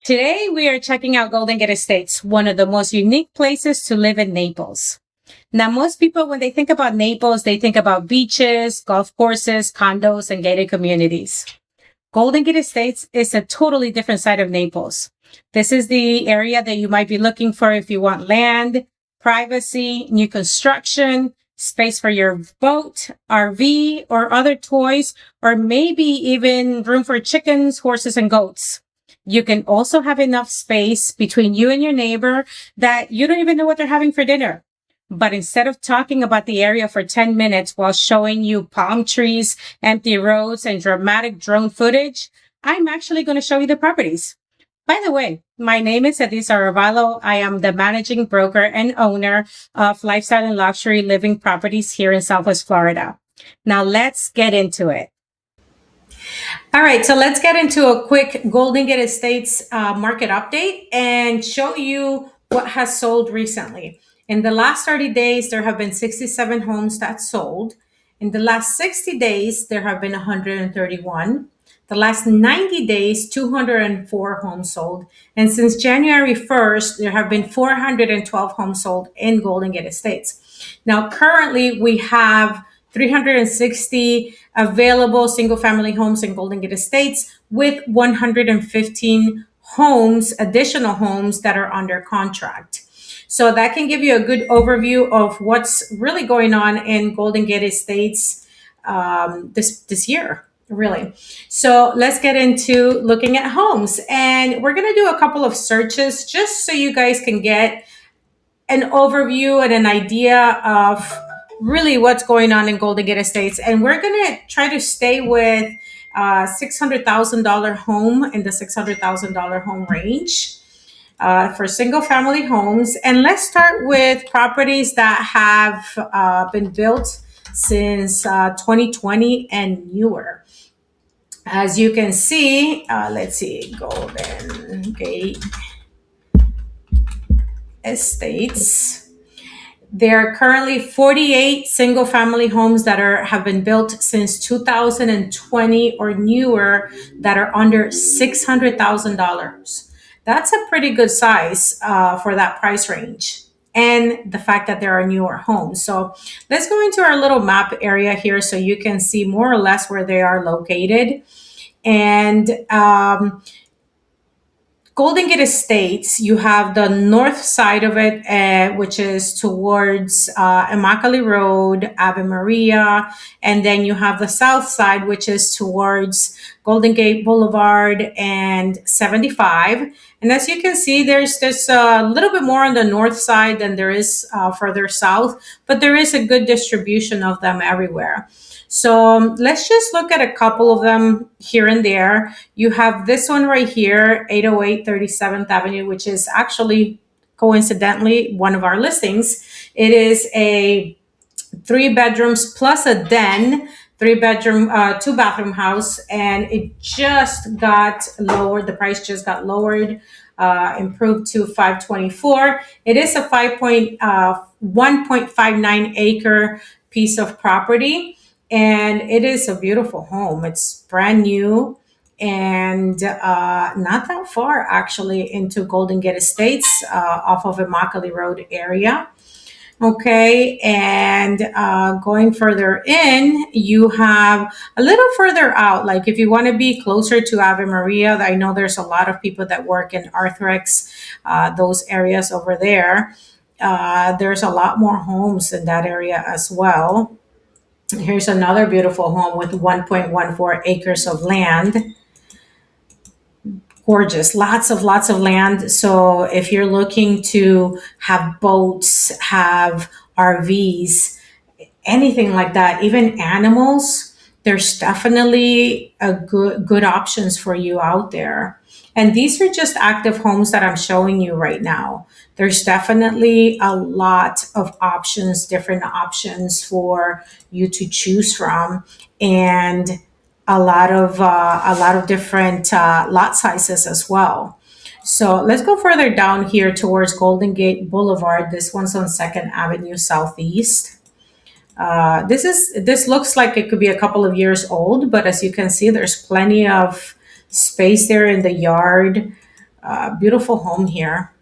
Today, we are checking out Golden Gate Estates, one of the most unique places to live in Naples. Now, most people, when they think about Naples, they think about beaches, golf courses, condos, and gated communities. Golden Gate Estates is a totally different side of Naples. This is the area that you might be looking for if you want land, privacy, new construction, space for your boat, RV, or other toys, or maybe even room for chickens, horses, and goats. You can also have enough space between you and your neighbor that you don't even know what they're having for dinner. But instead of talking about the area for 10 minutes while showing you palm trees, empty roads, and dramatic drone footage, I'm actually going to show you the properties. By the way, my name is Edisa Arevalo. I am the managing broker and owner of lifestyle and luxury living properties here in Southwest Florida. Now let's get into it. All right, so let's get into a quick Golden Gate Estates market update and show you what has sold recently. In the last 30 days, there have been 67 homes that sold. In the last 60 days, there have been 131. The last 90 days, 204 homes sold. And since January 1st, there have been 412 homes sold in Golden Gate Estates. Now, currently, we have 360 available single family homes in Golden Gate Estates with 115 homes, additional homes that are under contract. So that can give you a good overview of what's really going on in Golden Gate Estates this year, really. So let's get into looking at homes. And we're going to do a couple of searches just so you guys can get an overview and an idea of really what's going on in Golden Gate Estates. And we're going to try to stay with $600,000 home in the $600,000 home range for single family homes. And let's start with properties that have been built since 2020 and newer. As you can see, let's see, Golden Gate Estates. There are currently 48 single family homes that have been built since 2020 or newer that are under $600,000. That's a pretty good size for that price range. And the fact that there are newer homes. So let's go into our little map area here so you can see more or less where they are located. And Golden Gate Estates, you have the north side of it, which is towards Immokalee Road, Ave Maria, and then you have the south side, which is towards Golden Gate Boulevard and 75. And as you can see, there's a little bit more on the north side than there is further south, but there is a good distribution of them everywhere. So let's just look at a couple of them here and there. You have this one right here, 808 37th Avenue, which is actually coincidentally one of our listings. It is a 3 bedrooms plus a den, 3 bedroom, 2 bathroom house, and it just got lowered. The price just got lowered, improved to 524. It is a 1.59 acre piece of property. And it is a beautiful home. It's brand new and not that far actually into Golden Gate Estates off of Immokalee Road area. Okay, and going further in, you have a little further out, like if you want to be closer to Ave Maria, I know there's a lot of people that work in Arthrex, those areas over there. There's a lot more homes in that area as well. Here's another beautiful home with 1.14 acres of land. Gorgeous, lots of land. So if you're looking to have boats, have RVs, anything like that, even animals, there's definitely a good options for you out there. And these are just active homes that I'm showing you right now. There's definitely a lot of options, different options for you to choose from, and a lot of different lot sizes as well. So let's go further down here towards Golden Gate Boulevard. This one's on 2nd Avenue Southeast. This looks like it could be a couple of years old, but as you can see, there's plenty of space there in the yard. Beautiful home here.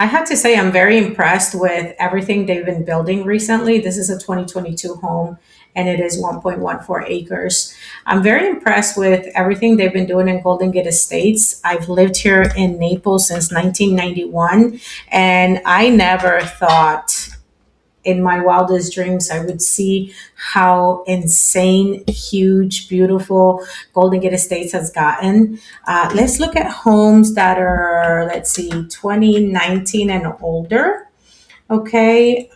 I have to say, I'm very impressed with everything they've been building recently. This is a 2022 home and it is 1.14 acres. I'm very impressed with everything they've been doing in Golden Gate Estates. I've lived here in Naples since 1991, and I never thought in my wildest dreams I would see how insane, huge, beautiful Golden Gate Estates has gotten. Let's look at homes that are, let's see, 2019 and older. Okay.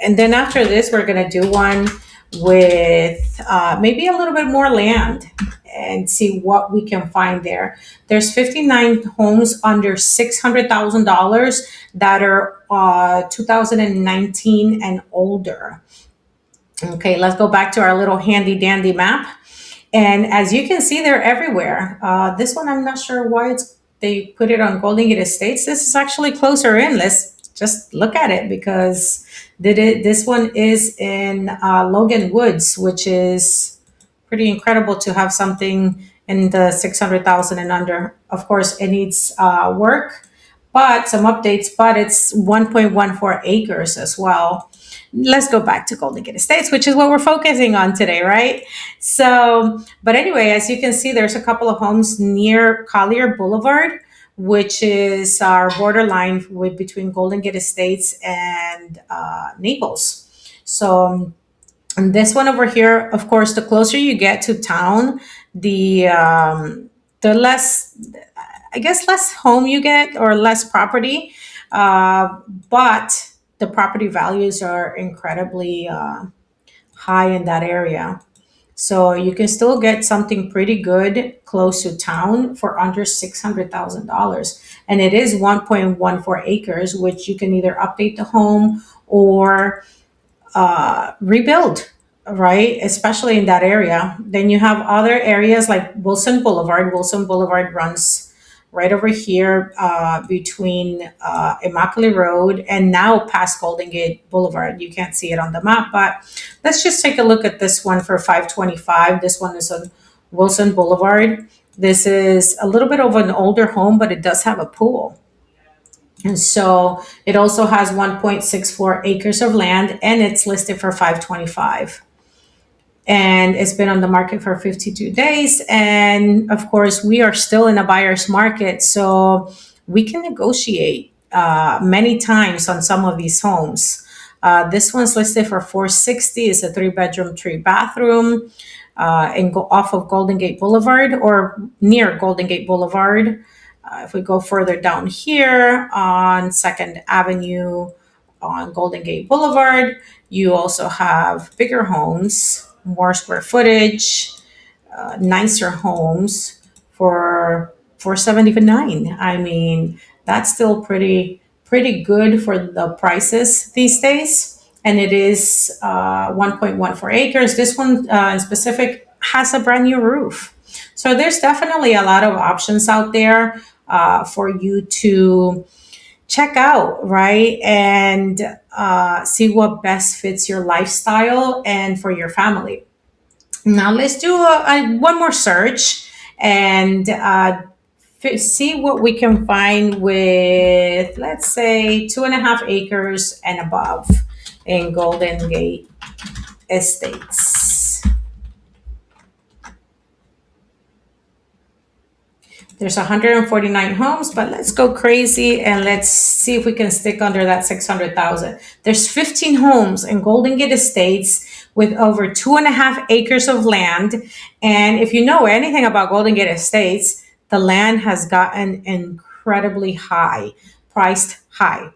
And then after this, we're going to do one with maybe a little bit more land and see what we can find there. There's 59 homes under $600,000 that are 2019 and older. Okay, let's go back to our little handy dandy map. And as you can see, they're everywhere. This one, I'm not sure why they put it on Golden Gate Estates. This is actually closer in. Let's just look at it because this one is in Logan Woods, which is pretty incredible to have something in the 600,000 and under. Of course, it needs work, but some updates, but it's 1.14 acres as well. Let's go back to Golden Gate Estates, which is what we're focusing on today, right? So, but anyway, as you can see, there's a couple of homes near Collier Boulevard, which is our borderline with between Golden Gate Estates and Naples. So, and this one over here, of course, the closer you get to town, the less, I guess, less home you get or less property. But the property values are incredibly high in that area. So you can still get something pretty good close to town for under $600,000. And it is 1.14 acres, which you can either update the home or rebuild, right? Especially in that area. Then you have other areas like Wilson Boulevard. Wilson Boulevard runs right over here between Immokalee Road and now past Golden Gate Boulevard. You can't see it on the map, but let's just take a look at this one for 525. This one is on Wilson Boulevard. This is a little bit of an older home, but it does have a pool. And so it also has 1.64 acres of land and it's listed for 525. And it's been on the market for 52 days. And of course, we are still in a buyer's market. So we can negotiate many times on some of these homes. This one's listed for 460. It's a 3-bedroom, 3-bathroom and go off of Golden Gate Boulevard or near Golden Gate Boulevard. If we go further down here on Second Avenue on Golden Gate Boulevard, you also have bigger homes, more square footage, nicer homes for 479. I mean, that's still pretty good for the prices these days. And it is 1.14 acres. This one in specific has a brand new roof. So there's definitely a lot of options out there for you to check out, right? And see what best fits your lifestyle and for your family. Now let's do one more search and see what we can find with, let's say, 2.5 acres and above in Golden Gate Estates. There's 149 homes, but let's go crazy and let's see if we can stick under that 600,000. There's 15 homes in Golden Gate Estates with over 2.5 acres of land. And if you know anything about Golden Gate Estates, the land has gotten incredibly high, priced high.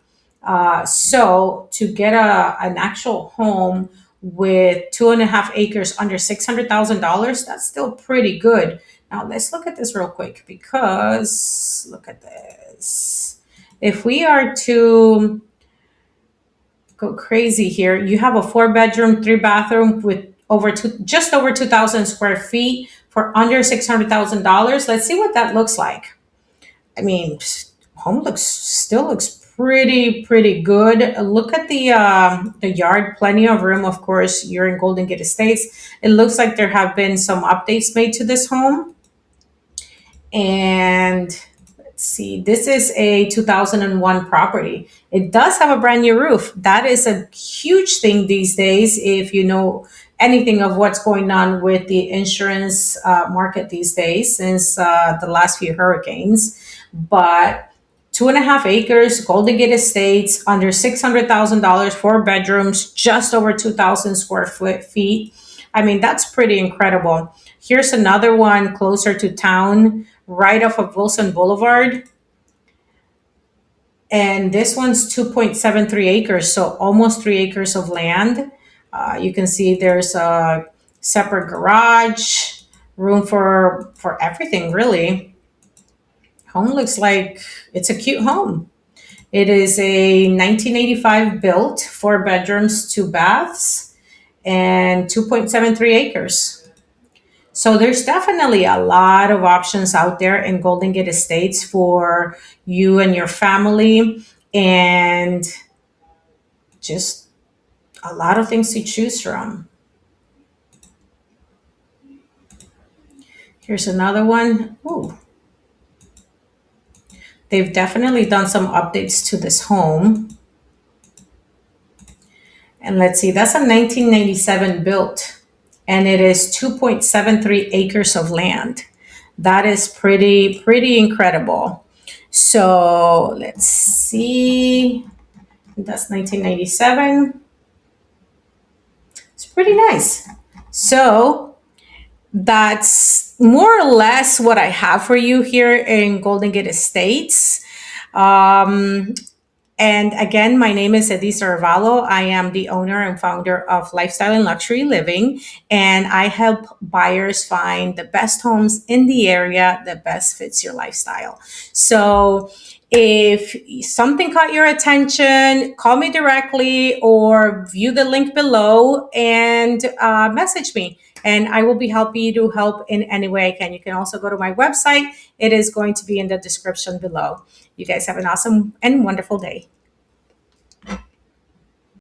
So to get an actual home with 2.5 acres under $600,000, that's still pretty good. Now let's look at this real quick because look at this. If we are to go crazy here, you have a 4-bedroom, 3-bathroom with just over 2,000 square feet for under $600,000. Let's see what that looks like. I mean, home still looks pretty good. Look at the yard, plenty of room. Of course, you're in Golden Gate Estates. It looks like there have been some updates made to this home. And see, this is a 2001 property. It does have a brand new roof. That is a huge thing these days if you know anything of what's going on with the insurance market these days since the last few hurricanes. But 2.5 acres, Golden Gate Estates, under $600,000, 4 bedrooms, just over 2,000 square feet. I mean, that's pretty incredible. Here's another one closer to town, right off of Wilson Boulevard. And this one's 2.73 acres, so almost 3 acres of land. You can see there's a separate garage, room for everything, really. Home looks like it's a cute home. It is a 1985 built, 4 bedrooms, 2 baths, and 2.73 acres. So there's definitely a lot of options out there in Golden Gate Estates for you and your family, and just a lot of things to choose from. Here's another one. Ooh, they've definitely done some updates to this home. And let's see, that's a 1997 built, and it is 2.73 acres of land. That is pretty incredible. So let's see. That's 1997. It's pretty nice. So that's more or less what I have for you here in Golden Gate Estates. Um, and again, my name is Edith Arvalo. I am the owner and founder of Lifestyle and Luxury Living, and I help buyers find the best homes in the area that best fits your lifestyle. So if something caught your attention, call me directly or view the link below and message me. And I will be happy to help in any way I can. You can also go to my website. It is going to be in the description below. You guys have an awesome and wonderful day.